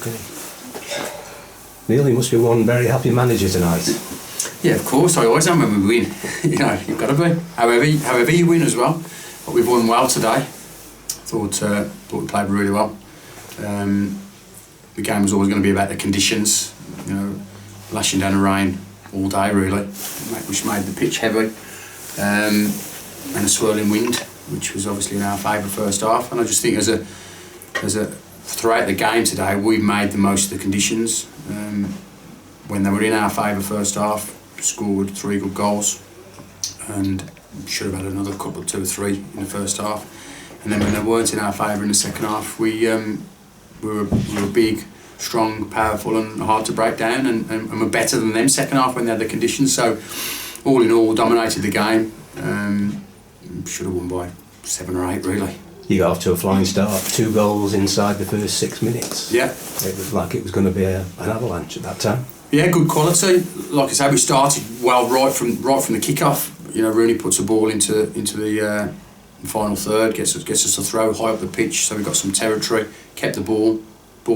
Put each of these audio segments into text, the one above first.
Okay. Neil, you must be one very happy manager tonight. Yeah, of course. I always am when we win. You know, you've got to be. However you win as well. But we've won well today. Thought we played really well. The game was always going to be about the conditions. You know, lashing down the rain all day really, which made the pitch heavy, and a swirling wind, which was obviously in our favour first half. And I just think as a throughout the game today, we made the most of the conditions. When they were in our favour first half, scored 3 good goals, and should have had another couple, 2 or 3 in the first half. And then when they weren't in our favour in the second half, we were big, strong, powerful and hard to break down, and were better than them second half when they had the conditions. So all in all, dominated the game. Should have won by 7 or 8 really. You got off to a flying start, 2 goals inside the first 6 minutes. Yeah. It was like it was going to be an avalanche at that time. Yeah, good quality. Like I say, we started well right from the kick-off. You know, Rooney puts a ball into the final third, gets us to throw high up the pitch, so we got some territory, kept the ball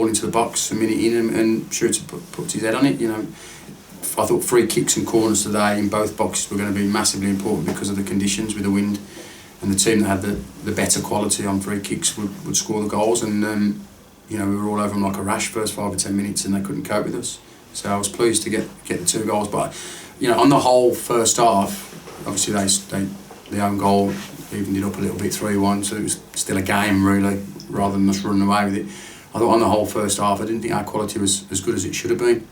into the box a minute in, and Shooter put his head on it. You know, I thought free kicks and corners today in both boxes were going to be massively important because of the conditions with the wind, and the team that had the better quality on free kicks would score the goals. And you know, we were all over them like a rash first 5 or 10 minutes, and they couldn't cope with us. So I was pleased to get the 2 goals. But you know, on the whole first half, obviously the own goal evened it up a little bit, 3-1, so it was still a game really, rather than us running away with it. I thought on the whole first half, I didn't think our quality was as good as it should have been.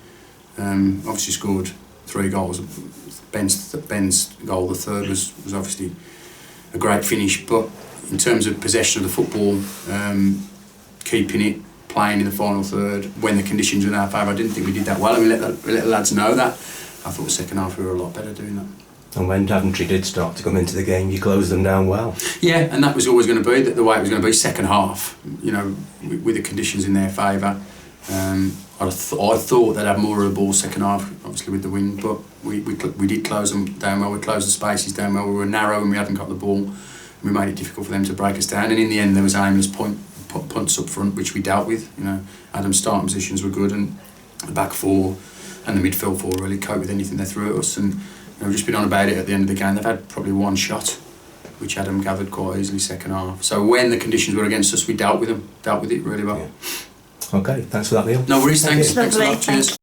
Obviously scored 3 goals. Ben's goal, the third, was obviously a great finish, but in terms of possession of the football, keeping it, playing in the final third, when the conditions were in our favour, I didn't think we did that well, and we let the lads know that. I thought the second half we were a lot better doing that. And when Daventry did start to come into the game, you closed them down well. Yeah, and that was always going to be the way it was going to be. Second half, you know, with the conditions in their favour. I thought they'd have more of the ball second half, obviously with the wind, but we did close them down well. We closed the spaces down well. We were narrow and we hadn't got the ball. And we made it difficult for them to break us down. And in the end, there was aimless punts up front, which we dealt with. You know, Adam's starting positions were good, and the back 4 and the midfield 4 really coped with anything they threw at us. And we've just been on about it at the end of the game. They've had probably 1 shot, which Adam gathered quite easily second half. So when the conditions were against us, we dealt with it really well. Yeah. Okay, thanks for that, Neil. No worries, thanks a lot, cheers.